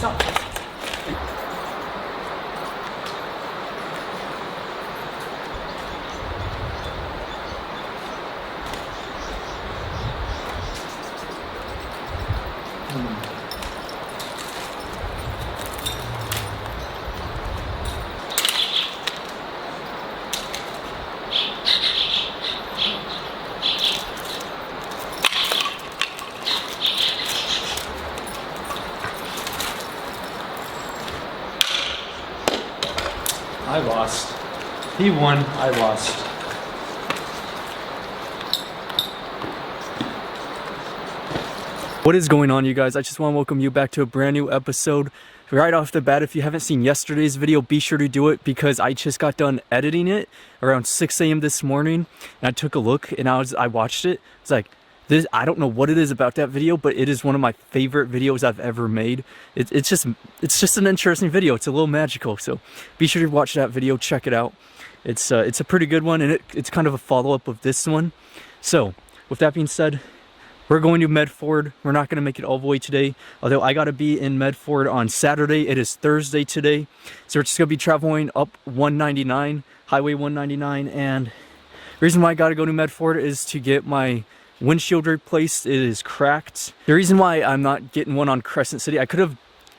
stop. I lost. He won, I lost. What is going on, you guys? I just want to welcome you back to a brand new episode. Right off the bat, if you haven't seen yesterday's video, be sure to do it because I just got done editing it around 6 a.m. this morning, and I took a look and I watched it. It's like, I don't know what it is about that video, but it is one of my favorite videos I've ever made. It's just an interesting video. It's a little magical, so be sure to watch that video, check it out. It's a pretty good one, and it's kind of a follow-up of this one. So with that being said, we're going to Medford. We're not going to make it all the way today, although I got to be in Medford on Saturday. It is Thursday today, so we're just going to be traveling up 199, Highway 199, and the reason why I got to go to Medford is to get my windshield replaced. It is cracked. The reason why I'm not getting one on Crescent City,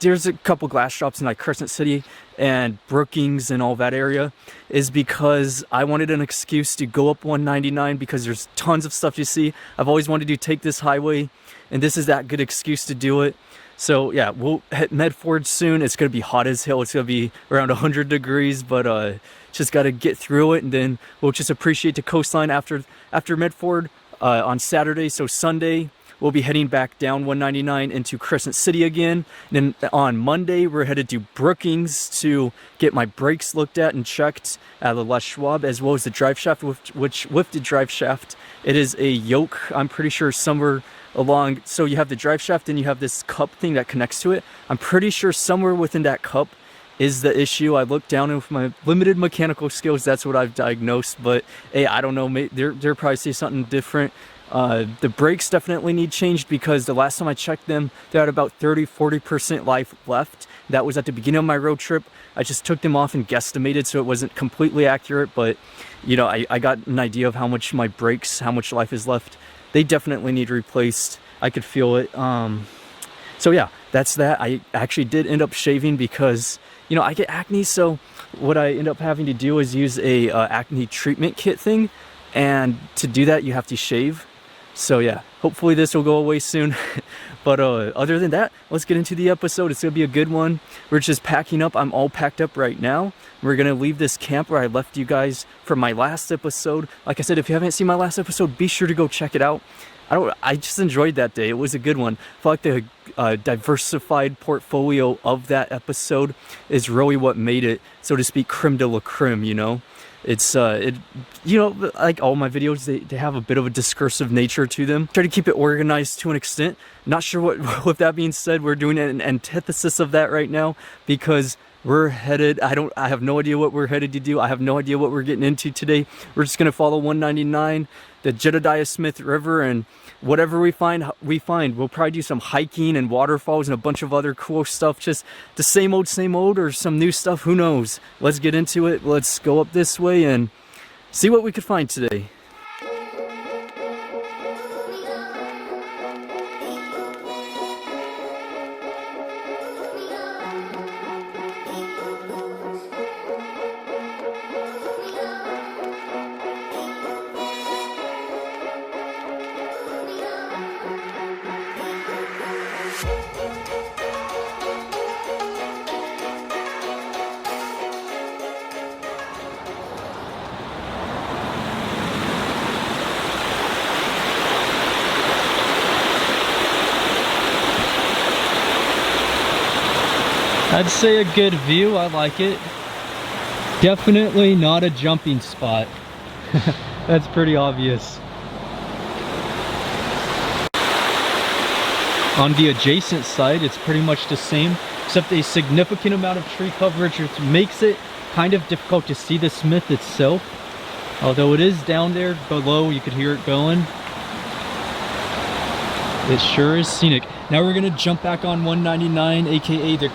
there's a couple glass shops in like Crescent City and Brookings and all that area, is because I wanted an excuse to go up 199 because there's tons of stuff to see. I've always wanted to take this highway, and this is that good excuse to do it. So yeah, we'll hit Medford soon. It's gonna be hot as hell. It's gonna be around 100 degrees, but just gotta get through it, and then we'll just appreciate the coastline after Medford on Saturday. So Sunday we'll be heading back down 199 into Crescent City again. And then on Monday, we're headed to Brookings to get my brakes looked at and checked at the HWY, as well as the drive shaft, which with the drive shaft, it is a yoke, I'm pretty sure somewhere along. So you have the drive shaft and you have this cup thing that connects to it. I'm pretty sure somewhere within that cup is the issue. I looked down, and with my limited mechanical skills, that's what I've diagnosed. But hey, I don't know, they're probably say something different. The brakes definitely need changed because the last time I checked them, they had about 30–40% life left. That was at the beginning of my road trip. I just took them off and guesstimated, so it wasn't completely accurate, but you know, I got an idea of how much my brakes, how much life is left. They definitely need replaced. I could feel it. So yeah, that's that. I actually did end up shaving because, you know, I get acne, so what I end up having to do is use a acne treatment kit thing, and to do that you have to shave. So yeah, hopefully this will go away soon. But other than that, let's get into the episode. It's gonna be a good one. We're just packing up. I'm all packed up right now. We're gonna leave this camp where I left you guys from my last episode. Like I said, if you haven't seen my last episode, be sure to go check it out. I just enjoyed that day. It was a good one. I feel like the diversified portfolio of that episode is really what made it, so to speak, creme de la creme, you know? It's you know, like all my videos, they have a bit of a discursive nature to them. Try to keep it organized to an extent. Not sure what with that being said, we're doing an antithesis of that right now because we're headed, I have no idea what we're headed to do. I have no idea what we're getting into today. We're just gonna follow 199, the Jedediah Smith River, and whatever we find. We'll probably do some hiking and waterfalls and a bunch of other cool stuff. Just the same old, or some new stuff, who knows. Let's get into it. Let's go up this way and see what we could find today. I'd say a good view. I like it. Definitely not a jumping spot. That's pretty obvious. On the adjacent side, it's pretty much the same, except a significant amount of tree coverage, which makes it kind of difficult to see the Smith itself. Although it is down there below, you could hear it going. It sure is scenic. Now we're gonna jump back on 199, aka the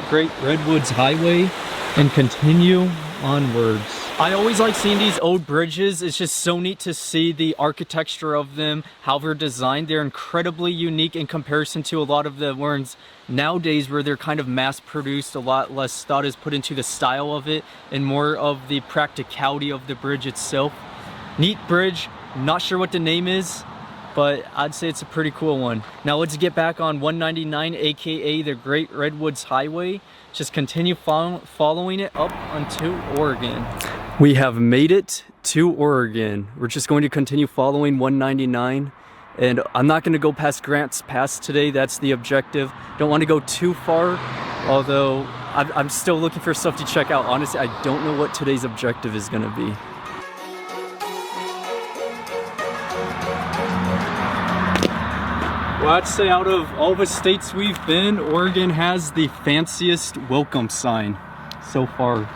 Great Redwoods Highway, and continue onwards. I always like seeing these old bridges. It's just so neat to see the architecture of them, how they're designed. They're incredibly unique in comparison to a lot of the ones nowadays where they're kind of mass produced. A lot less thought is put into the style of it and more of the practicality of the bridge itself. Neat bridge, not sure what the name is, but I'd say it's a pretty cool one. Now let's get back on 199, aka the Great Redwoods Highway. Just continue following it up onto Oregon. We have made it to Oregon. We're just going to continue following 199. And I'm not going to go past Grants Pass today. That's the objective. Don't want to go too far, although I'm still looking for stuff to check out. Honestly, I don't know what today's objective is going to be. Well, I'd say out of all the states we've been, Oregon has the fanciest welcome sign so far.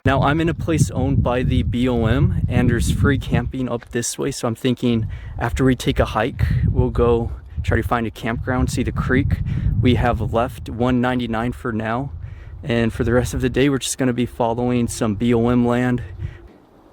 Now I'm in a place owned by the BOM and there's free camping up this way, so I'm thinking after we take a hike we'll go try to find a campground, see the creek. We have left 199 for now, and for the rest of the day we're just going to be following some BOM land.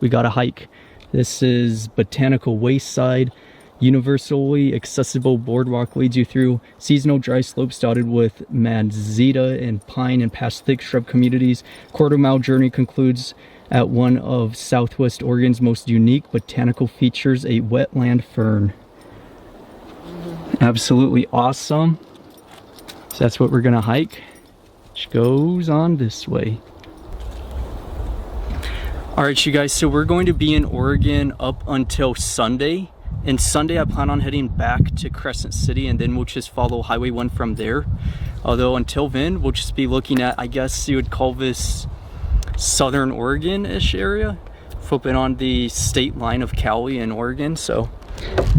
We got a hike. This is Botanical Wayside. Universally accessible boardwalk leads you through seasonal dry slopes dotted with manzanita and pine and past thick shrub communities. Quarter-mile journey concludes at one of Southwest Oregon's most unique botanical features, a wetland fern. Absolutely awesome. So that's what we're gonna hike, which goes on this way. All right, you guys, so we're going to be in Oregon up until Sunday. And Sunday I plan on heading back to Crescent City, and then we'll just follow Highway 1 from there. Although until then, we'll just be looking at, I guess you would call this Southern Oregon-ish area, flipping on the state line of Cali and Oregon. So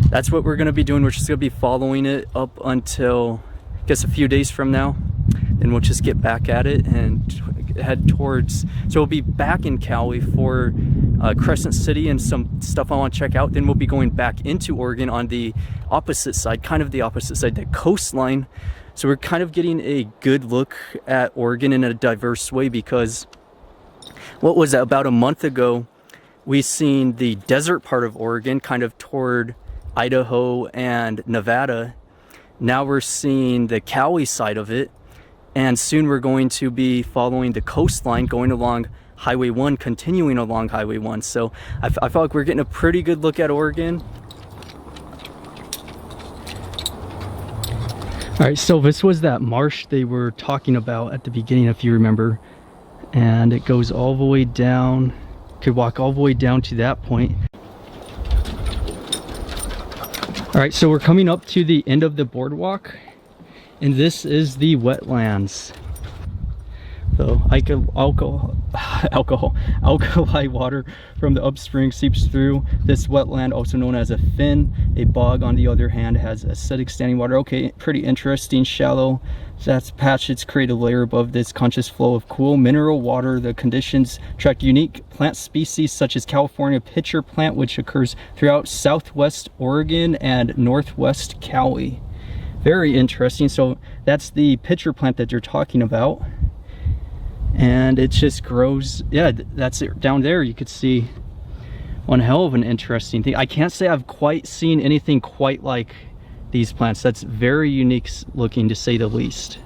that's what we're gonna be doing. We're just gonna be following it up until, I guess, a few days from now. Then we'll just get back at it and head towards, so we'll be back in Cali for Crescent City and some stuff I want to check out. Then we'll be going back into Oregon on the opposite side, kind of the opposite side, the coastline. So we're kind of getting a good look at Oregon in a diverse way, because what was it, about a month ago we seen the desert part of Oregon kind of toward Idaho and Nevada. Now we're seeing the Cali side of it, and soon we're going to be following the coastline, going along Highway 1, continuing along Highway 1. So I felt like we're getting a pretty good look at Oregon. All right, so this was that marsh they were talking about at the beginning, if you remember. And it goes all the way down, could walk all the way down to that point. All right, so we're coming up to the end of the boardwalk, and this is the wetlands. So alkali water from the upspring seeps through this wetland, also known as a fin. A bog, on the other hand, has acidic standing water. Okay, pretty interesting. Shallow, that's patches create a layer above this conscious flow of cool mineral water. The conditions attract unique plant species such as California pitcher plant, which occurs throughout southwest Oregon and northwest Cali. Very interesting. So that's the pitcher plant that you're talking about, and it just grows. Yeah, that's it. Down there you could see one hell of an interesting thing. I can't say I've quite seen anything quite like these plants. That's very unique looking, to say the least.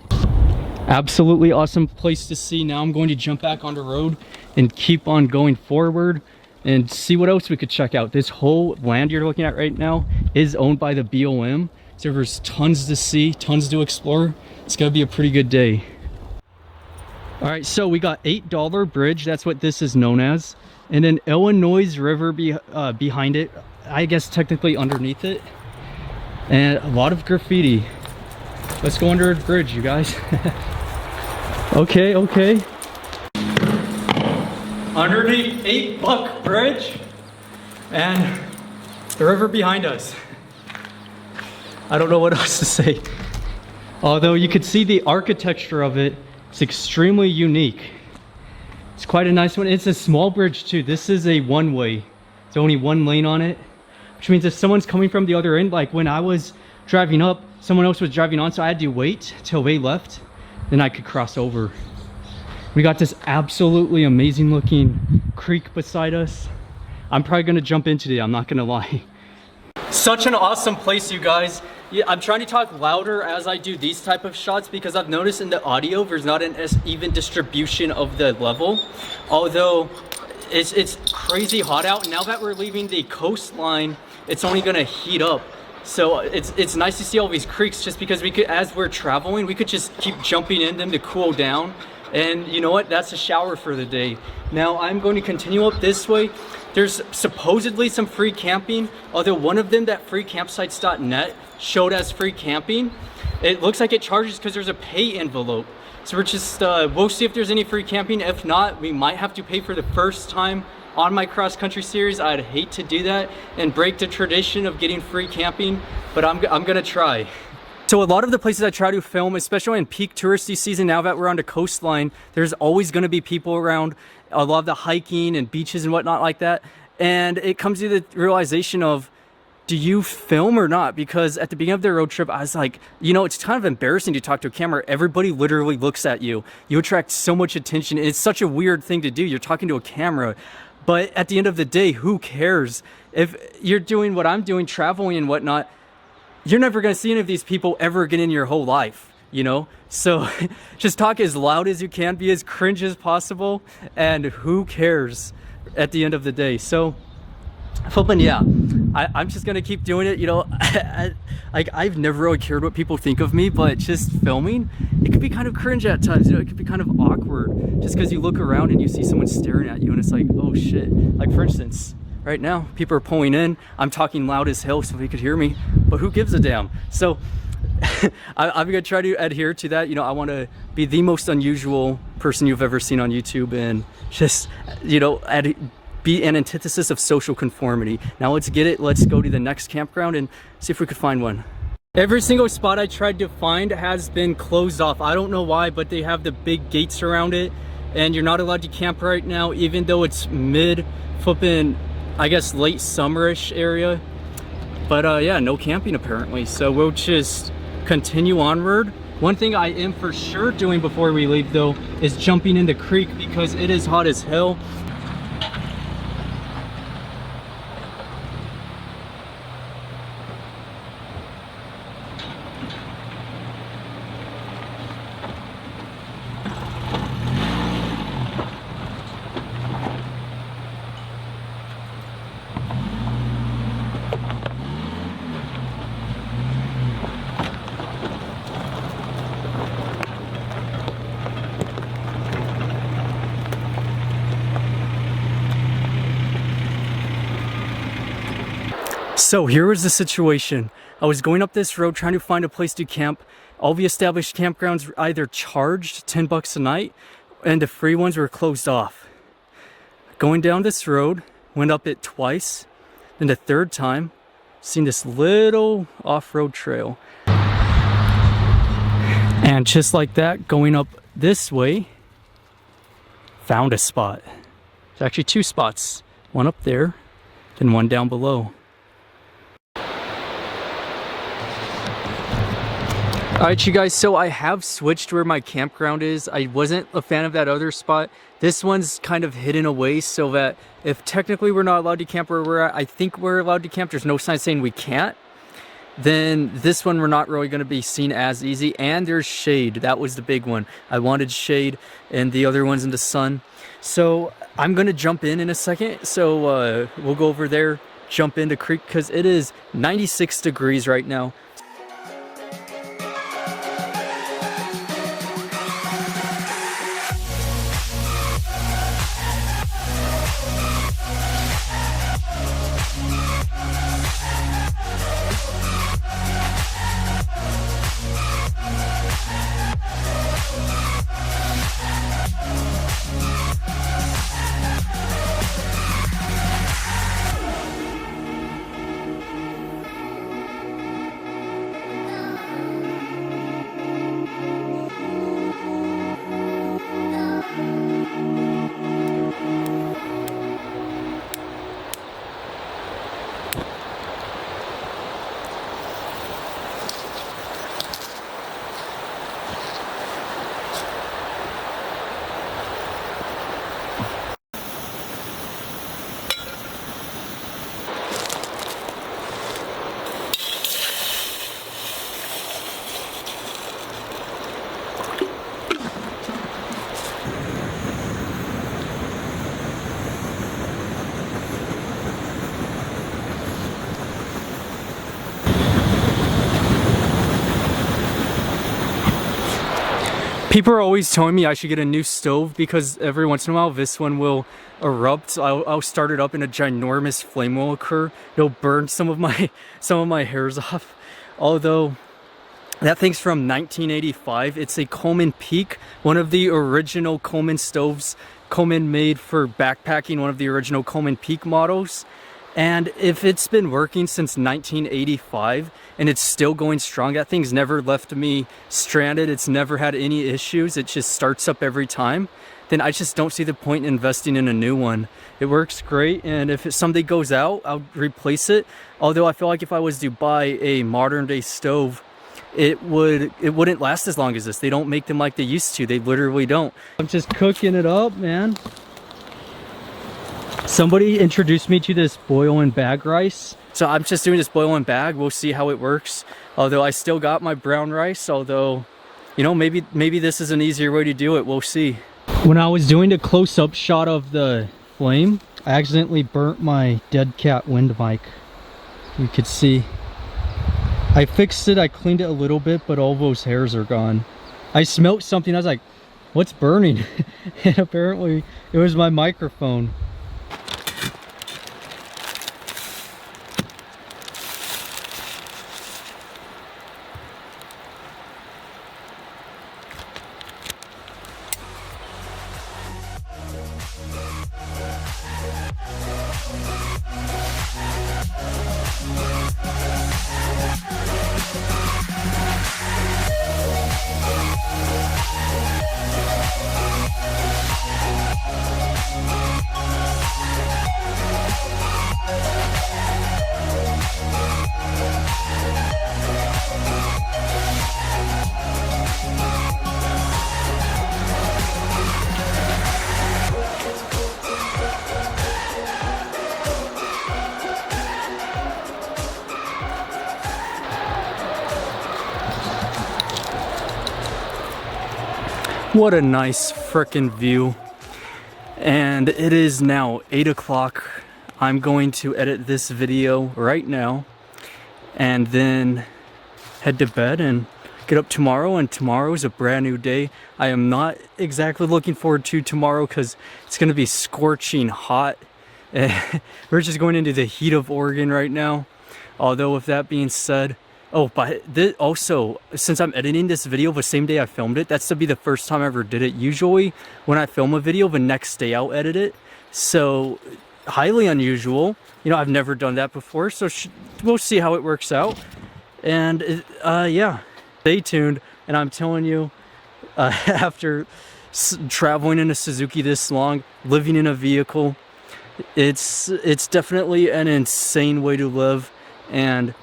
Absolutely awesome place to see. Now I'm going to jump back on the road and keep on going forward and see what else we could check out. This whole land you're looking at right now is owned by the BOM. So there's tons to see, tons to explore. It's gonna be a pretty good day. All right, so we got $8 Bridge, that's what this is known as. And then Illinois River behind it, I guess technically underneath it. And a lot of graffiti. Let's go under the bridge, you guys. Okay. Underneath $8 Bridge and the river behind us. I don't know what else to say. Although you could see the architecture of it, it's extremely unique. It's quite a nice one. It's a small bridge too. This is a one-way. There's only one lane on it, which means if someone's coming from the other end, like when I was driving up, someone else was driving on, so I had to wait till they left, then I could cross over. We got this absolutely amazing looking creek beside us. I'm probably gonna jump in today, I'm not gonna lie. Such an awesome place, you guys. Yeah, I'm trying to talk louder as I do these type of shots because I've noticed in the audio there's not an even distribution of the level. Although it's crazy hot out. Now that we're leaving the coastline, it's only gonna heat up. So it's nice to see all these creeks just because we could, as we're traveling, we could just keep jumping in them to cool down. And you know what? That's a shower for the day. Now I'm going to continue up this way. There's supposedly some free camping, although one of them, that freecampsites.net, showed as free camping. It looks like it charges because there's a pay envelope. So we're just, we'll see if there's any free camping. If not, we might have to pay for the first time on my cross-country series. I'd hate to do that and break the tradition of getting free camping, but I'm gonna try. So a lot of the places I try to film, especially in peak touristy season, now that we're on the coastline, there's always gonna be people around. I love the hiking and beaches and whatnot like that. And it comes to the realization of, do you film or not? Because at the beginning of the road trip, I was like, you know, it's kind of embarrassing to talk to a camera. Everybody literally looks at you. You attract so much attention. It's such a weird thing to do. You're talking to a camera. But at the end of the day, who cares? If you're doing what I'm doing, traveling and whatnot, you're never going to see any of these people ever again in your whole life, you know? So just talk as loud as you can, be as cringe as possible, and who cares at the end of the day? So flipping, yeah, I'm just going to keep doing it, you know? I've never really cared what people think of me, but just filming, it could be kind of cringe at times, you know? It could be kind of awkward just because you look around and you see someone staring at you and it's like, oh shit. Like for instance, right now, people are pulling in. I'm talking loud as hell so they could hear me, but who gives a damn? So I'm gonna try to adhere to that. You know, I want to be the most unusual person you've ever seen on YouTube and just, you know, be an antithesis of social conformity. Now let's get it. Let's go to the next campground and see if we could find one. Every single spot I tried to find has been closed off. I don't know why, but they have the big gates around it and you're not allowed to camp right now, even though it's mid flipping, I guess, late summerish area. But yeah, no camping apparently. So we'll just continue onward. One thing I am for sure doing before we leave though is jumping in the creek because it is hot as hell. So here was the situation. I was going up this road trying to find a place to camp. All the established campgrounds either charged 10 bucks a night and the free ones were closed off. Going down this road, went up it twice, then the third time, seen this little off-road trail. And just like that, going up this way, found a spot. There's actually two spots, one up there, then one down below. Alright you guys, so I have switched where my campground is. I wasn't a fan of that other spot. This one's kind of hidden away so that if technically we're not allowed to camp where we're at, I think we're allowed to camp, there's no sign saying we can't, then this one we're not really going to be seen as easy. And there's shade. That was the big one. I wanted shade and the other one's in the sun. So I'm going to jump in a second. So we'll go over there, jump into creek because it is 96 degrees right now. People are always telling me I should get a new stove because every once in a while this one will erupt. I'll start it up and a ginormous flame will occur. It'll burn some of my hairs off. Although that thing's from 1985. It's a Coleman Peak, one of the original Coleman stoves. Coleman made for backpacking, one of the original Coleman Peak models. And if it's been working since 1985 and it's still going strong, that thing's never left me stranded. It's never had any issues. It just starts up every time. Then I just don't see the point in investing in a new one. It works great, and if it someday goes out, I'll replace it. Although I feel like if I was to buy a modern day stove, it wouldn't last as long as this. They don't make them like they used to. They literally don't. I'm just cooking it up, man. Somebody introduced me to this boil and bag rice. So I'm just doing this boil and bag. We'll see how it works. Although I still got my brown rice, although, you know, maybe this is an easier way to do it. We'll see. When I was doing the close-up shot of the flame, I accidentally burnt my dead cat wind mic. You could see. I fixed it, I cleaned it a little bit, but all those hairs are gone. I smelt something, I was like, what's burning? And apparently it was my microphone. What a nice frickin' view. And it is now 8 o'clock. I'm going to edit this video right now and then head to bed and get up tomorrow, and tomorrow is a brand new day. I am not exactly looking forward to tomorrow because it's going to be scorching hot. We're just going into the heat of Oregon right now. Although with that being said, oh, but also, since I'm editing this video the same day I filmed it, that's to be the first time I ever did it. Usually, when I film a video, the next day I'll edit it. So, highly unusual. You know, I've never done that before, so we'll see how it works out. And, yeah, stay tuned. And I'm telling you, after traveling in a Suzuki this long, living in a vehicle, it's definitely an insane way to live. And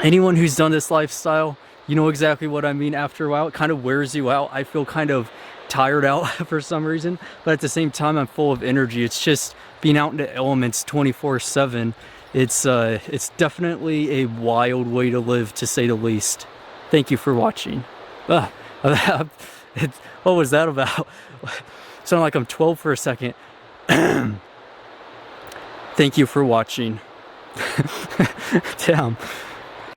anyone who's done this lifestyle, you know exactly what I mean. After a while, it kind of wears you out. I feel kind of tired out for some reason, but at the same time, I'm full of energy. It's just being out in the elements 24/7. It's definitely a wild way to live, to say the least. Thank you for watching. What was that about? Sounded like I'm 12 for a second. Thank you for watching. Damn.